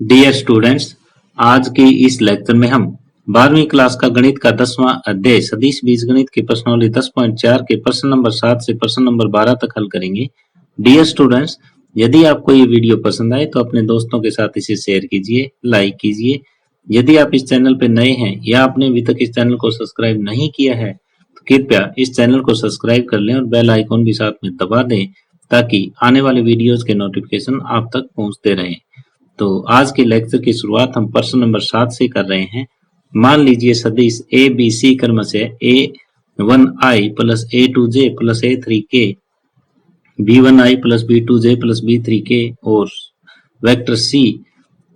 Dear students, आज के इस लेक्चर में हम 12वीं क्लास का गणित का 10वां अध्याय सदिश बीजगणित के प्रश्नावली 10.4 के प्रश्न नंबर 7 से प्रश्न नंबर 12 तक हल करेंगे। डियर स्टूडेंट्स, यदि आपको ये वीडियो पसंद आए तो अपने दोस्तों के साथ इसे शेयर कीजिए, लाइक कीजिए। यदि आप इस चैनल पर नए हैं या आपने अभी तक इस चैनल को सब्सक्राइब नहीं किया है तो कृपया इस चैनल को सब्सक्राइब कर लें और बेल आइकॉन भी साथ में दबा दें ताकि आने वाले वीडियोस के नोटिफिकेशन आप तक पहुंचते रहें। तो आज के लेक्चर की शुरुआत हम प्रश्न नंबर 7 से कर रहे हैं। मान लीजिए सदिश ए बी सी क्रमशः a1i plus a2j plus a3k b1i plus b2j plus b3k और vector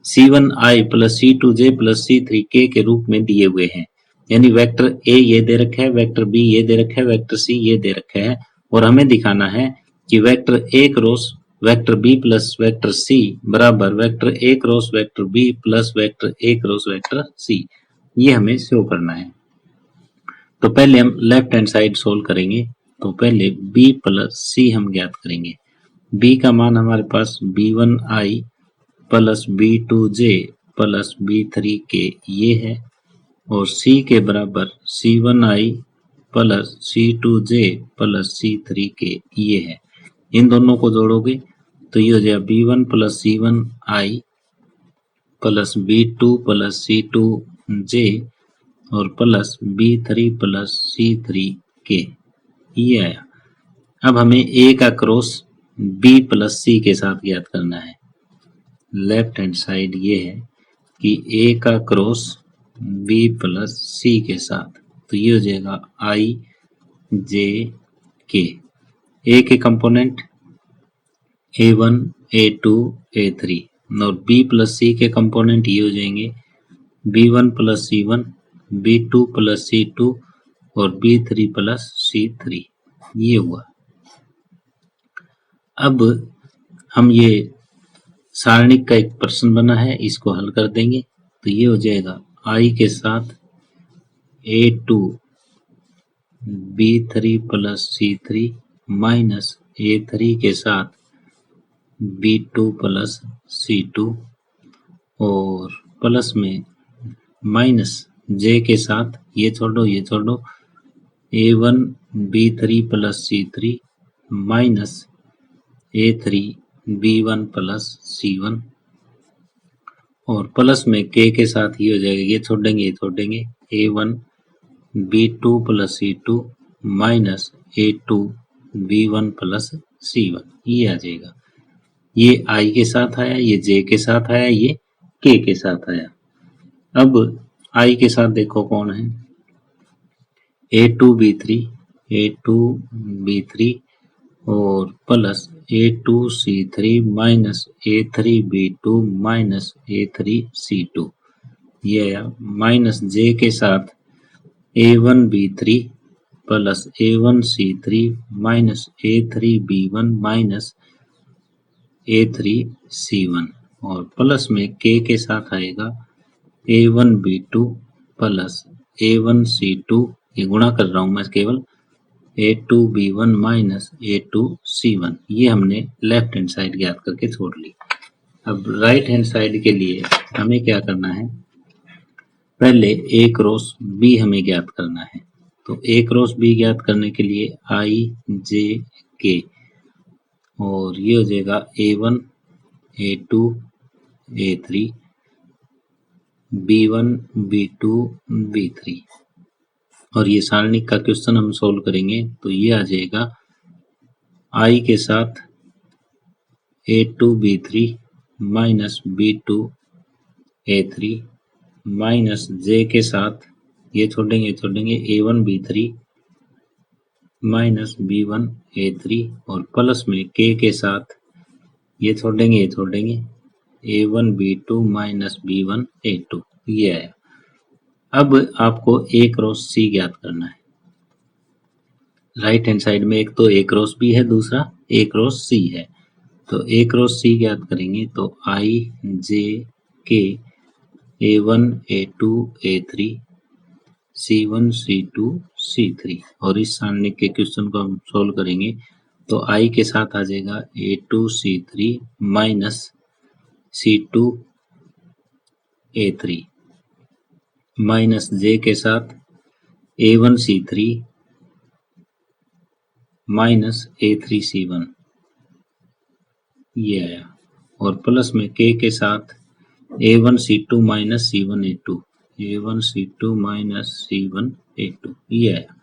c1i plus c2j plus c3k के रूप में दिए हुए हैं। यानी वेक्टर a ये दे रखा है, वेक्टर b ये दे रखा है, वेक्टर c ये दे रखा है और हमें दिखाना है कि vector a cross vector b plus vector c बराबर vector a cross vector b plus vector a cross vector c, ये हमें शो करना है। तो पहले हम लेफ्ट हैंड साइड सोल्व करेंगे। तो पहले b प्लस c हम ज्ञात करेंगे। b का मान हमारे पास b1i plus b2j plus b3k ये है और c के बराबर c1i plus c2j plus c3k ये है। इन दोनों को जोड़ोगे तो ये हो जाएगा b1 plus c1i plus b2 plus c2j और प्लस b3 प्लस c3k ये आया। अब हमें a का क्रॉस b प्लस c के साथ ज्ञात करना है। लेफ्ट हैंड साइड ये है कि a का क्रॉस b प्लस c के साथ, तो ये हो जाएगा i j k। a के कंपोनेंट a1 a2 a3 और b प्लस c के कंपोनेंट ये हो जाएंगे b1 plus c1 b2 plus c2 और b3 प्लस c3 ये हुआ। अब हम ये सारणिक का एक प्रश्न बना है, इसको हल कर देंगे। तो ये हो जाएगा i के साथ a2 b3 plus c3 minus a3 के साथ b2 प्लस c2 और प्लस में माइनस j के साथ ये छोड़ दो a1 b3 plus c3 minus a3 b1 plus c1 और प्लस में k के साथ ये हो जाएगा, ये छोड़ देंगे a1 b2 plus c2 minus a2 b1 plus c1 ये आ जाएगा। ये i के साथ आया, ये j के साथ आया, ये k के साथ आया। अब i के साथ देखो कौन है, a2b3 और plus a2c3 minus a3b2 minus a3c2 ये आया। माइनस j के साथ a1b3 plus a1c3 minus a3b1 minus a3c1 और प्लस में k के साथ आएगा a1b2 प्लस a1c2, ये गुणा कर रहा हूं मैं केवल, a2b1 माइनस a2c1 ये हमने लेफ्ट हैंड साइड ज्ञात करके छोड़ ली। अब राइट हैंड साइड के लिए हमें क्या करना है, पहले a क्रॉस b हमें ज्ञात करना है। तो a क्रॉस b ज्ञात करने के लिए i j k और ये हो जाएगा a1 a2 a3 b1 b2 b3 और ये सारणिक का क्वेश्चन हम सोल्व करेंगे। तो ये आ जाएगा i के साथ a2 b3 minus b2 a3 minus j के साथ ये छोड़ेंगे a1 b3 minus b1 a3 और प्लस में k के साथ ये छोड़ेंगे a1 b2 minus b1 a2 ये आया। अब आपको a क्रॉस c ज्ञात करना है। राइट हैंड साइड में एक तो a क्रॉस b है, दूसरा a क्रॉस c है। तो a क्रॉस c ज्ञात करेंगे तो i j k a1 a2 a3 c1 c2 c3 और इस सारणी के क्वेश्चन को हम सोल्व करेंगे। तो i के साथ आ जाएगा a2 c3 minus c2 A3 minus जे के साथ A1C3 माइनस A3C1 ये आया, और प्लस में के साथ A1C2 minus C1A2 A1C2 minus C1A2 ये आया।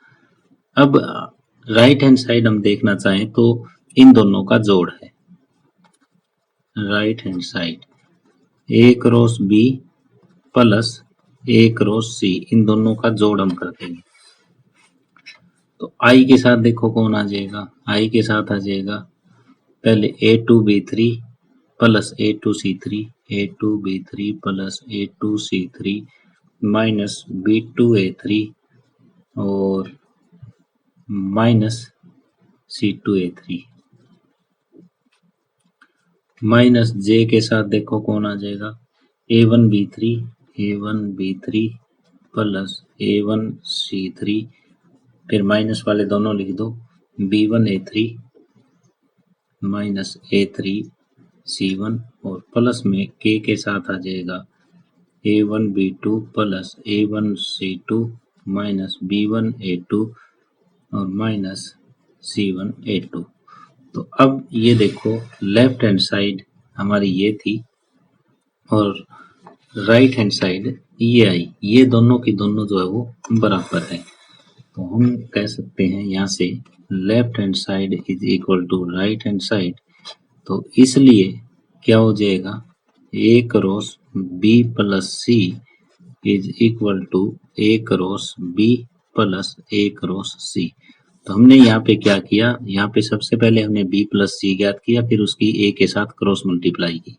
अब राइट हैंड साइड हम देखना चाहें तो इन दोनों का जोड़ है। Right hand side A cross B plus A cross C, इन दोनों का जोड़ हम कर देंगे। तो I के साथ देखो कौन आ जाएगा, I के साथ आ जाएगा पहले A2B3 plus A2C3 A2B3 plus A2C3 minus B2A3 और माइनस C2A3 माइनस जे के साथ देखो कौन आ जाएगा A1B3 प्लस A1C3, फिर माइनस वाले दोनों लिख दो B1A3 माइनस A3C1 और प्लस में के साथ आ जाएगा A1B2 plus A1C2 minus B1A2 और माइनस C1A2। तो अब ये देखो लेफ्ट हैंड साइड हमारी ये थी और राइट हैंड साइड ये आई, ये दोनों की दोनों जो है वो बराबर है। तो हम कह सकते हैं यहाँ से left hand side is equal to right hand side. तो इसलिए क्या हो जाएगा A cross B plus C is equal to A cross B plus A cross C। तो हमने यहाँ पे क्या किया, यहाँ पे सबसे पहले हमने B प्लस C ज्ञात किया, फिर उसकी A के साथ क्रॉस मल्टीप्लाई की।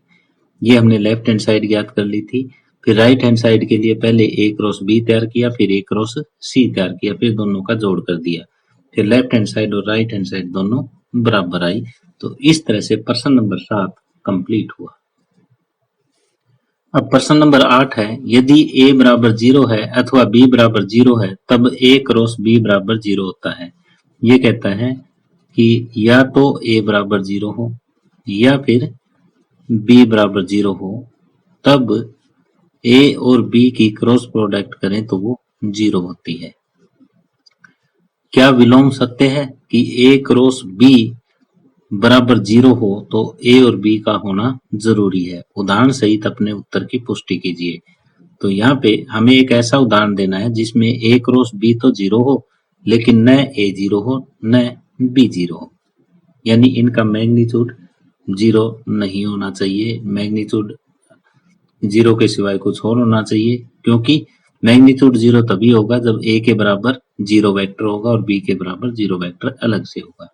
ये हमने लेफ्ट हैंड साइड ज्ञात कर ली थी। फिर राइट हैंड साइड के लिए पहले A क्रॉस B तैयार किया, फिर A क्रॉस C तैयार किया, फिर दोनों का जोड़ कर दिया। फिर लेफ्ट हैंड साइड और राइट हैंड साइड दोनों बराबर आई। तो इस तरह से प्रश्न नंबर 7 कंप्लीट हुआ। अब प्रश्न नंबर 8 है, यदि A बराबर 0 है अथवा B बराबर 0 है तब A क्रॉस B बराबर 0 होता है। ये कहता है कि या तो A बराबर 0 हो या फिर B बराबर 0 हो, तब A और B की क्रॉस प्रोडक्ट करें तो वो 0 होती है। क्या विलोम सत्य है कि A क्रॉस B बराबर 0 हो तो A और B का होना जरूरी है? उदाहरण सहित अपने उत्तर की पुष्टि कीजिए। तो यहाँ पे हमें एक ऐसा उदाहरण देना है जिसमें A क्रॉस B तो 0 हो लेकिन न A 0 हो न B 0 हो, यानी इनका मैग्नीट्यूड 0 नहीं होना चाहिए। मैग्नीट्यूड 0 के सिवाय कुछ और होना चाहिए, क्योंकि मैग्नीट्यूड 0 तभी होगा जब A के बराबर 0 वेक्टर होगा और B के बराबर 0 वेक्टर अलग से होगा।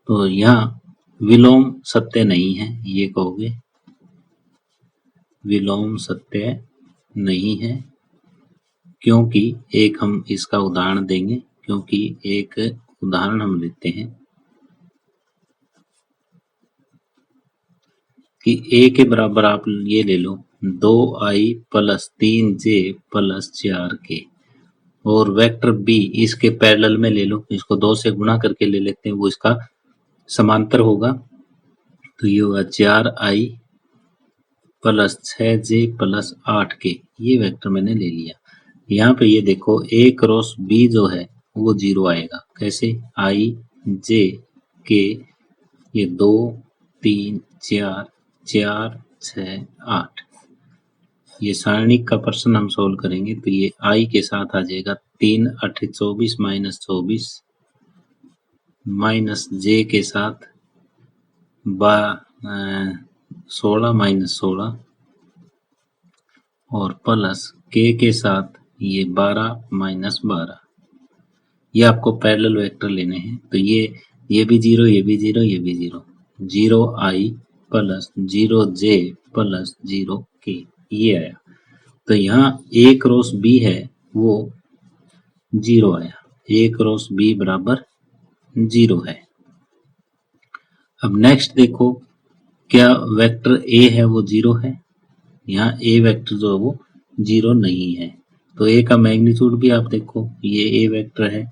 तो यहाँ विलोम सत्य नहीं है, ये कहोगे विलोम सत्य नहीं है, क्योंकि एक हम इसका उदाहरण देंगे, क्योंकि एक उदाहरण हम लेते हैं कि A के बराबर आप ये ले लो 2i plus 3j plus 4k, और वेक्टर B इसके पैरेलल में ले लो, इसको 2 से गुणा करके ले लेते हैं, वो इसका समांतर होगा। तो ये होगा 4i plus 6j plus 8k, ये वेक्टर मैंने ले लिया। यहाँ पे ये देखो A क्रॉस B जो है वो 0 आएगा। कैसे? i j k, ये 2 3 4 4 6 8, ये सारणिक का प्रश्न हम सोल्व करेंगे तो ये i के साथ आ जाएगा 3 8 24 माइनस 24 माइनस j के साथ 16 माइनस 16 और प्लस k के साथ ये 12 माइनस 12। ये आपको पैरेलल वेक्टर लेने हैं, तो ये भी 0, ये भी 0, ये भी 0, 0i plus 0j plus 0k, ये आया। तो यहाँ A क्रॉस B है वो 0 आया, A क्रॉस B बराबर 0 है। अब नेक्स्ट देखो, क्या वेक्टर A है वो 0 है? यहाँ A वेक्टर जो है वो 0 नहीं है। तो A का मैग्नीट्यूड भी आप देखो, ये A वेक्टर है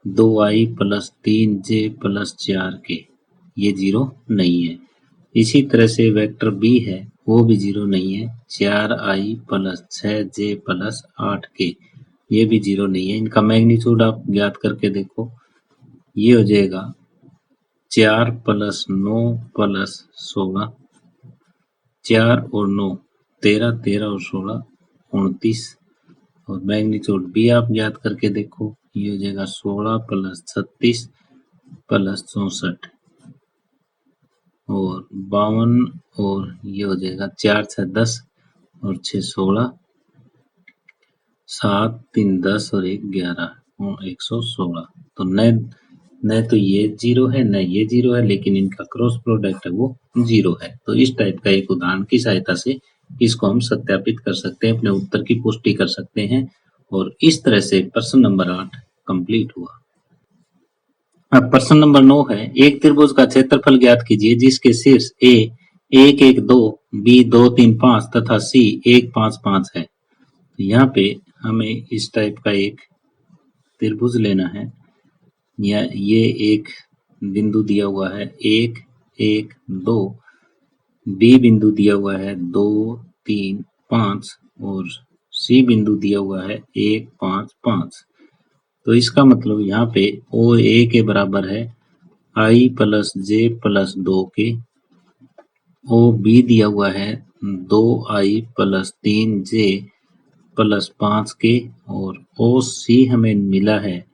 2i plus 3j plus 4k, ये 0 नहीं है। इसी तरह से वेक्टर B है वो भी 0 नहीं है। 4i plus 6j plus 8k ये भी 0 नहीं है। इनका मैग्नीट्यूड आप ज्ञात करके देखो, ये हो जाएगा 4 प्लस 9 प्लस 16, 4 और 9 13, 13 और 16 29, और मैग्नीट्यूड भी आप ज्ञात करके देखो, ये हो जाएगा 16 प्लस 36 प्लस 64 और 52, और ये हो जाएगा 4 6 10 और 6 16, 7 3 10 और 1 11 और 116। तो न तो ये 0 है न ये 0 है, लेकिन इनका क्रॉस प्रोडक्ट है वो 0 है। तो इस टाइप का एक उदाहरण की सहायता से इसको हम सत्यापित कर सकते हैं, अपने उत्तर की पुष्टि कर सकते हैं, और इस तरह से प्रश्न नंबर 8 कंप्लीट हुआ। अब प्रश्न नंबर 9 है, एक त्रिभुज का क्षेत्रफल ज्ञात कीजिए जिसके शीर्ष ए 1 1 2, बी 2 3 5 तथा सी 1 5 5 है। तो यहाँ पे हमें इस टाइप का एक त्रिभुज लेना है, या ये एक बिंदु दिया हुआ है 1 1 2, बी बिंदु दिया हुआ है 2 3 5 और सी बिंदु दिया हुआ है 1 5 5। तो इसका मतलब यहाँ पे ओ ए के बराबर है आई प्लस जे प्लस 2 के, ओ बी दिया हुआ है 2i प्लस 3j प्लस 5 के, और ओ सी हमें मिला है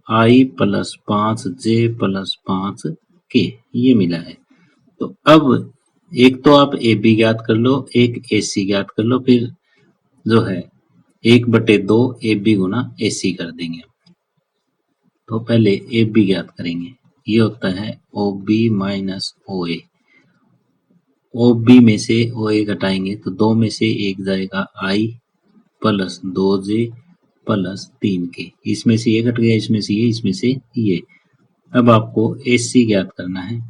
i प्लस 5j प्लस 5 के, ये मिला है। तो अब एक तो आप ए बी ज्ञात कर लो, एक ए सी ज्ञात कर लो, फिर जो है 1/2 ए बी गुना ए सी कर देंगे। तो पहले ए बी ज्ञात करेंगे, ये होता है ओ बी माइनस ओ ए। ओ बी में से ओ ए घटाएंगे तो 2 में से 1 जाएगा आई प्लस 2j प्लस 3 के, इसमें से ये घट गया, इसमें से ये, इसमें से ये। अब आपको ए सी ज्ञात करना है,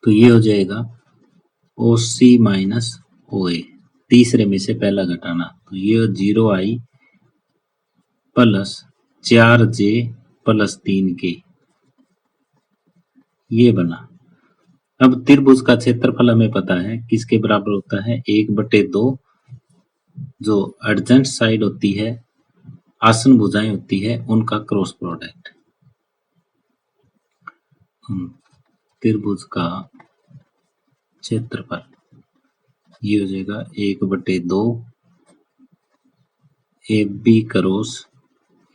तो ये हो जाएगा ओ सी माइनस ओ ए, तीसरे में से पहला घटाना, तो ये 0i प्लस 4j प्लस 3 के, ये बना। अब त्रिभुज का क्षेत्रफल हमें पता है किसके बराबर होता है, 1/2 जो एडजेंट साइड होती है, आसन भुजाएं होती है, उनका क्रॉस प्रोडक्ट। त्रिभुज का क्षेत्रफल ये हो जाएगा 1/2 A B cross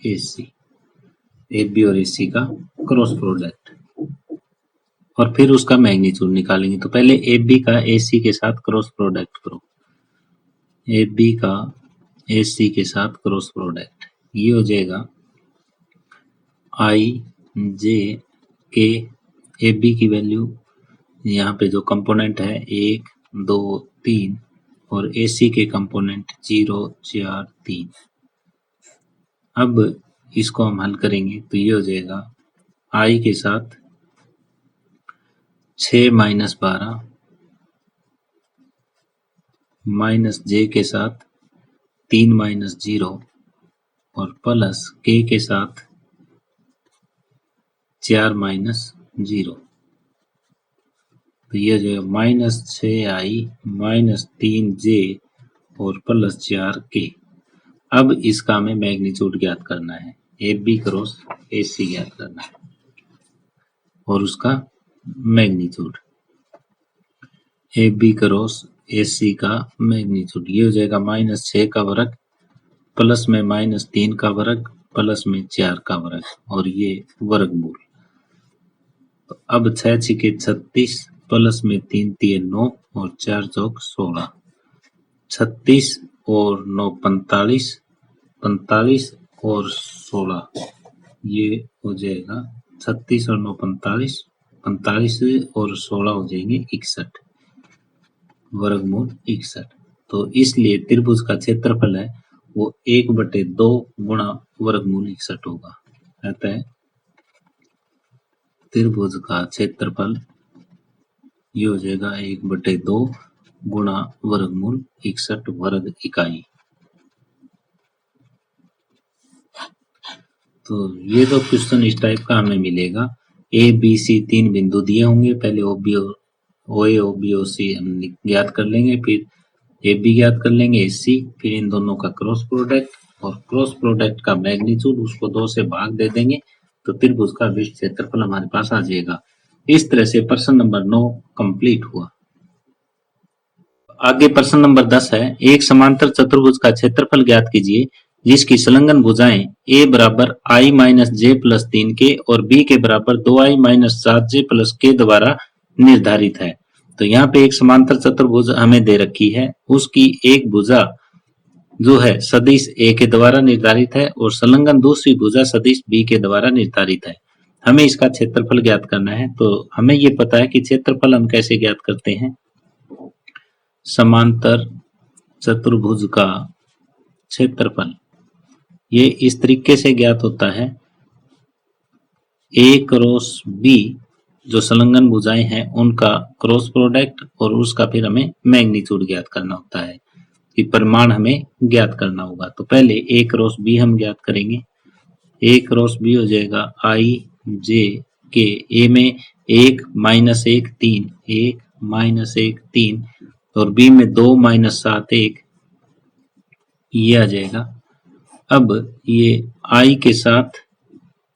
A C, A B और ए सी का क्रॉस प्रोडक्ट, और फिर उसका मैग्नीट्यूड निकालेंगे। तो पहले ए बी का ए सी के साथ क्रॉस प्रोडक्ट करो, ए बी का ए सी के साथ क्रॉस प्रोडक्ट, ये हो जाएगा आई जे के, ए बी की वैल्यू यहाँ पे जो कंपोनेंट है 1 2 3 और ए सी के कंपोनेंट 0 4 3। अब इसको हम हल करेंगे तो ये हो जाएगा आई के साथ 6 माइनस 12 माइनस जे के साथ 3 माइनस 0 और प्लस के साथ 4 माइनस 0। तो ये जो है माइनस 6i माइनस 3j और प्लस 4k। अब इसका हमें मैग्नीट्यूड ज्ञात करना है, ए बी क्रॉस ए सी ज्ञात करना है, और उसका magnitude A B cross A C का मैग्नीट्यूड ये हो जाएगा माइनस 6 का वर्ग प्लस में माइनस 3 का वर्ग प्लस में 4 का वर्ग, और ये वर्गमूल। तो अब 6 6 36 प्लस में 3 3 9 और 4 चौक 16, 36 और 9 45, 45 और 16, ये हो जाएगा 36 और 9 45, 45 और 16 हो जाएंगे 61, वर्गमूल 61। तो इसलिए त्रिभुज का क्षेत्रफल है वो 1/2 गुणा वर्गमूल 61 होगा। अतः त्रिभुज का क्षेत्रफल ये हो जाएगा 1/2 गुणा वर्गमूल 61 वर्ग इकाई। तो ये तो क्वेश्चन इस टाइप का हमें मिलेगा। ए बी सी 3 बिंदु दिए होंगे, पहले ओ बी और ओ ए ओ बी ओ सी हम ज्ञात कर लेंगे, फिर ए बी ज्ञात कर लेंगे, ए सी, फिर इन दोनों का क्रॉस प्रोडक्ट और क्रॉस प्रोडक्ट का मैग्नीट्यूड उसको 2 से भाग दे देंगे तो त्रिभुज का विशिष्ट क्षेत्रफल हमारे पास आ जाएगा। इस तरह से प्रश्न नंबर 9 कंप्लीट हुआ। आगे प्रश्न नंबर 10 है, एक समांतर चतुर्भुज का क्षेत्रफल ज्ञात कीजिए जिसकी संलग्न भुजाएं a बराबर i माइनस जे प्लस 3 के और b के बराबर 2i माइनस 7j प्लस के द्वारा निर्धारित है। तो यहाँ पे एक समांतर चतुर्भुज हमें दे रखी है, उसकी एक भुजा जो है सदिश a के द्वारा निर्धारित है और संलग्न दूसरी भुजा सदिश b के द्वारा निर्धारित है। हमें इसका क्षेत्रफल ज्ञात करना है। तो हमें ये पता है कि क्षेत्रफल हम कैसे ज्ञात करते हैं। समांतर चतुर्भुज का क्षेत्रफल ये इस तरीके से ज्ञात होता है, ए क्रॉस बी जो संलग्न भुजाएं हैं उनका क्रॉस प्रोडक्ट और उसका फिर हमें मैग्नीट्यूड ज्ञात करना होता है कि परिमाण हमें ज्ञात करना होगा। तो पहले ए क्रॉस बी हम ज्ञात करेंगे। ए क्रॉस बी हो जाएगा आई जे के, ए में 1 माइनस 1 3, 1 माइनस 1 3 और बी में 2 माइनस 7 1, ये आ जाएगा। अब ये आई के साथ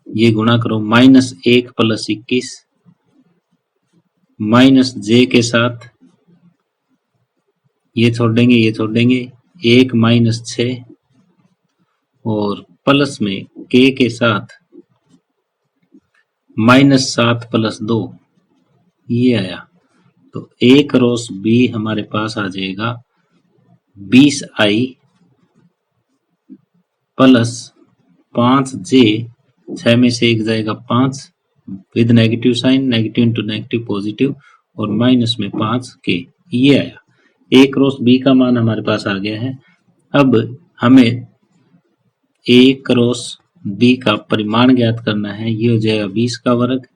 ये गुणा करो, माइनस 1 प्लस 21 माइनस जे के साथ ये छोड़ देंगे, ये छोड़ देंगे, 1 माइनस 6 और प्लस में के साथ माइनस 7 प्लस 2, ये आया। तो ए क्रॉस बी हमारे पास आ जाएगा 20i प्लस 5j, 6 में से 1 जाएगा 5 with negative sign, negative into negative positive और माइनस में 5k, ये आया। ए क्रॉस बी का मान हमारे पास आ गया है। अब हमें ए क्रॉस बी का परिमाण ज्ञात करना है। ये हो जाएगा 20 का वर्ग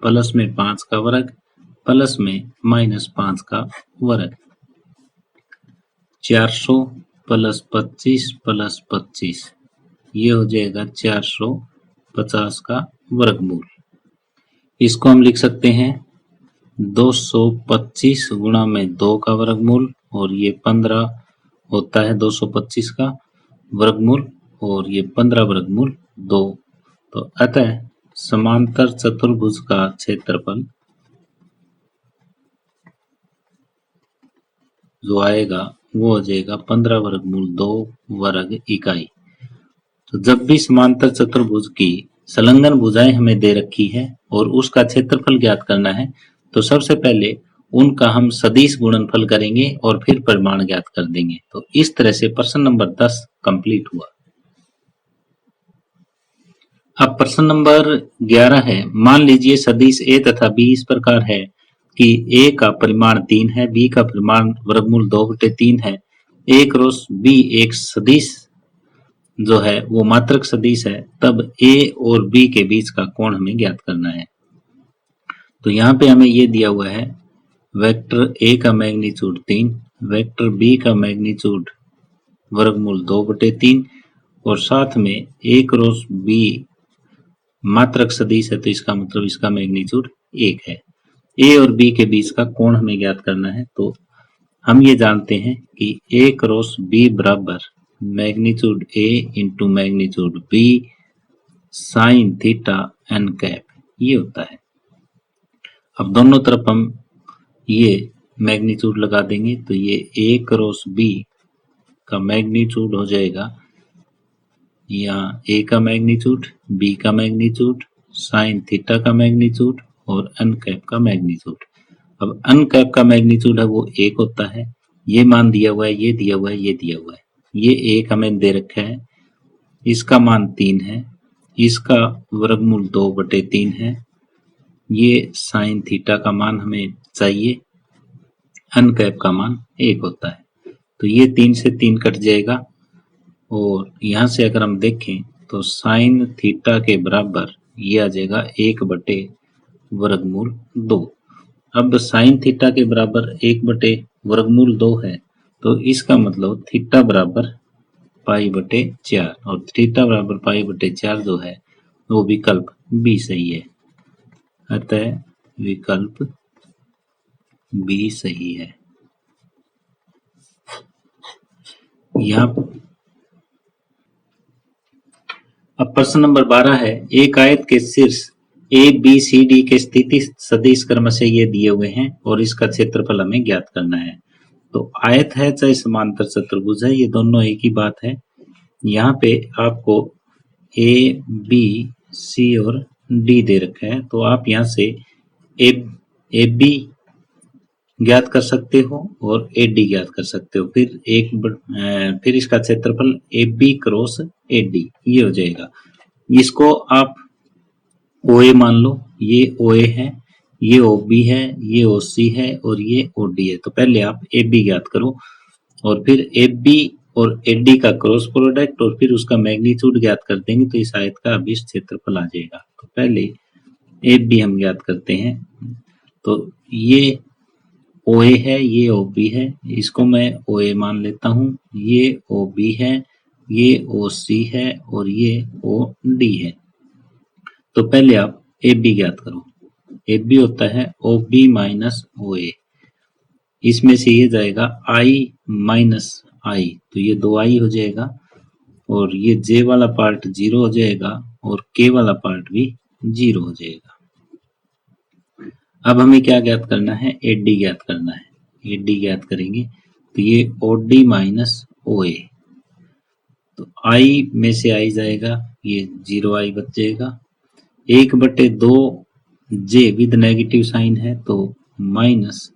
प्लस में 5 का वर्ग प्लस में माइनस 5 का वर्ग, 400 प्लस 25 प्लस 25, ये हो जाएगा 450 का वर्गमूल। इसको हम लिख सकते हैं 225 गुणा में 2 का वर्गमूल और ये 15 होता है 225 का वर्गमूल और ये 15 वर्गमूल 2। तो अतः समांतर चतुर्भुज का क्षेत्रफल जो आएगा वो हो जाएगा 15 वर्गमूल 2 वर्ग इकाई। तो जब भी समांतर चतुर्भुज की संलग्न भुजाएं हमें दे रखी है और उसका क्षेत्रफल ज्ञात करना है तो सबसे पहले उनका हम सदिश गुणनफल करेंगे और फिर परिमाण ज्ञात कर देंगे। तो इस तरह से प्रश्न नंबर 10 कंप्लीट हुआ। अब प्रश्न नंबर 11 है, मान लीजिए सदिश ए तथा बी इस प्रकार है कि ए का परिमाण 3 है, बी का परिमाण वर्गमूल 2/3 है, ए क्रॉस बी एक सदिश जो है वो मात्रक सदिश है, तब ए और बी के बीच का कोण हमें ज्ञात करना है। तो यहाँ पे हमें ये दिया हुआ है वेक्टर ए का मैग्नीट्यूड 3, वेक्टर बी का मैग्नीट्यूड वर्गमूल 2/3 और साथ में ए क्रॉस बी मात्रक सदिश है तो इसका मतलब इसका मैग्नीट्यूड 1 है। ए और बी के बीच का कोण हमें ज्ञात करना है। तो हम ये जानते हैं कि ए क्रॉस बी बराबर magnitude A into magnitude B sine theta n cap, ये होता है। अब दोनों तरफ हम ये मैग्नीट्यूड लगा देंगे तो ये ए क्रॉस बी का मैग्नीट्यूड हो जाएगा यहाँ ए का मैग्नीट्यूड, बी का मैग्नीट्यूड, साइन थीटा का मैग्नीट्यूड और एन कैप का मैग्नीट्यूड। अब एन कैप का मैग्नीट्यूड है वो 1 होता है, ये मान दिया हुआ है, ये दिया हुआ है, ये दिया हुआ है। ये 1 हमें दे रखा है, इसका मान 3 है, इसका वर्गमूल 2/3 है, ये साइन थीटा का मान हमें चाहिए, एन कैप का मान 1 होता है। तो ये 3 से 3 कट जाएगा और यहाँ से अगर हम देखें तो साइन थीटा के बराबर ये आ जाएगा 1/वर्गमूल 2। अब साइन थीटा के बराबर 1/वर्गमूल 2 है तो इसका मतलब थीटा बराबर π/4 और थीटा बराबर π/4 जो है वो विकल्प बी सही है। अतः विकल्प बी सही है। यहाँ अब प्रश्न नंबर 12 है, एक आयत के शीर्ष ए बी सी डी के स्थिति सदिश क्रमशः ये दिए हुए हैं और इसका क्षेत्रफल हमें ज्ञात करना है। तो आयत है चाहे समांतर चतुर्भुज है, ये दोनों एक ही बात है। यहाँ पे आपको ए बी सी और डी दे रखा है, तो आप यहाँ से ए बी ज्ञात कर सकते हो और ए डी ज्ञात कर सकते हो। फिर इसका क्षेत्रफल A B cross A D ये हो जाएगा। इसको आप ओ ए मान लो, ये ओ ए है, ये ओ बी है, ये ओ सी है और ये ओ डी है। तो पहले आप ए बी ज्ञात करो और फिर ए बी और ए डी का क्रॉस प्रोडक्ट और फिर उसका मैग्नीट्यूड ज्ञात कर देंगे तो इस आयत का अभिष्ट क्षेत्रफल आ जाएगा। तो पहले ए बी हम ज्ञात करते हैं। तो ये ओ ए है, ये ओ बी है, इसको मैं ओ ए मान लेता हूँ, ये ओ बी है, ये ओ सी है और ये ओ डी है। तो पहले आप ए बी ज्ञात करो। ए बी होता है ओ बी माइनस ओ ए, इसमें से ये जाएगा आई माइनस आई, तो ये 2i हो जाएगा और ये जे वाला पार्ट 0 हो जाएगा और के वाला पार्ट भी 0 हो जाएगा। अब हमें क्या ज्ञात करना है, ए डी ज्ञात करना है। ए डी ज्ञात करेंगे तो ये ओ डी माइनस ओ ए, तो आई में से आई जाएगा, ये 0i बच जाएगा। 1/2 जे विद नेगेटिव साइन है तो माइनस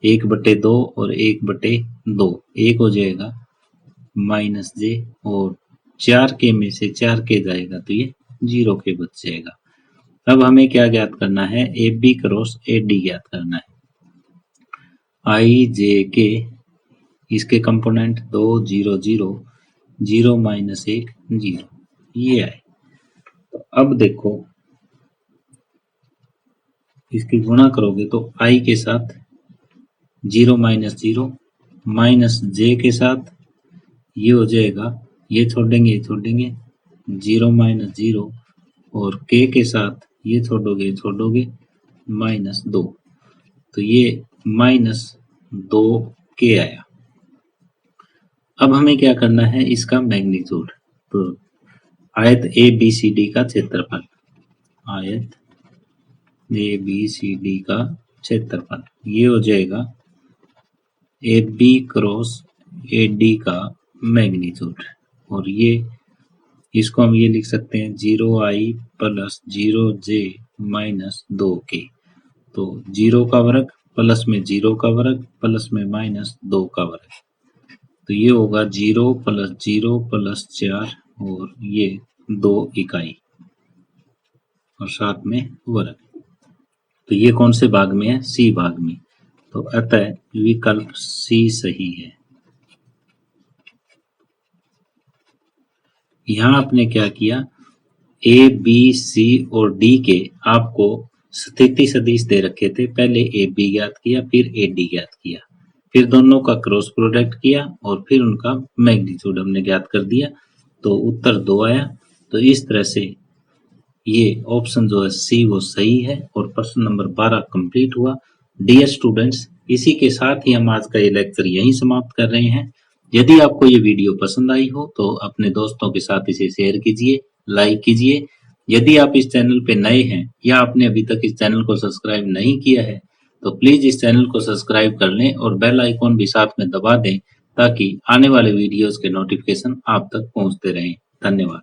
1/2 और 1/2 एक हो जाएगा माइनस जे, और 4 के में से 4 के जाएगा तो ये 0 के बच जाएगा। अब हमें क्या ज्ञात करना है, A B cross A D ज्ञात करना है। आई जे के इसके कंपोनेंट 2 0 0 0 माइनस 1 0 ये आए। तो अब देखो इसकी गुणा करोगे तो आई के साथ 0 माइनस 0 माइनस जे के साथ ये हो जाएगा, ये छोड़ेंगे 0 माइनस 0 और के साथ ये छोड़ोगे माइनस 2, तो ये माइनस 2 के आया। अब हमें क्या करना है, इसका मैग्नीट्यूड। तो आयत ए बी सी डी का क्षेत्रफल, आयत ए बी सी डी का क्षेत्रफल ये हो जाएगा A B cross A D का मैग्नीट्यूड, और ये इसको हम ये लिख सकते हैं 0i plus 0j minus 2k। तो 0 का वर्ग प्लस में 0 का वर्ग प्लस में माइनस 2 का वर्ग, तो ये होगा 0 प्लस 0 प्लस 4 और ये 2 इकाई और साथ में वर्ग। तो ये कौन से भाग में है, सी भाग में। तो अतः विकल्प सी सही है। यहाँ आपने क्या किया, ए बी सी और डी के आपको स्थिति सदिश दे रखे थे, पहले ए बी ज्ञात किया, फिर ए डी ज्ञात किया, फिर दोनों का क्रॉस प्रोडक्ट किया और फिर उनका मैग्नीट्यूड हमने ज्ञात कर दिया, तो उत्तर 2 आया। तो इस तरह से ये ऑप्शन जो है सी वो सही है और प्रश्न नंबर 12 कंप्लीट हुआ। डियर स्टूडेंट्स, इसी के साथ ही हम आज का ये लेक्चर यहीं समाप्त कर रहे हैं। यदि आपको ये वीडियो पसंद आई हो तो अपने दोस्तों के साथ इसे शेयर कीजिए, लाइक कीजिए। यदि आप इस चैनल पे नए हैं या आपने अभी तक इस चैनल को सब्सक्राइब नहीं किया है तो प्लीज इस चैनल को सब्सक्राइब कर लें और बेल आइकॉन भी साथ में दबा दें ताकि आने वाले वीडियोस के नोटिफिकेशन आप तक पहुंचते रहें। धन्यवाद।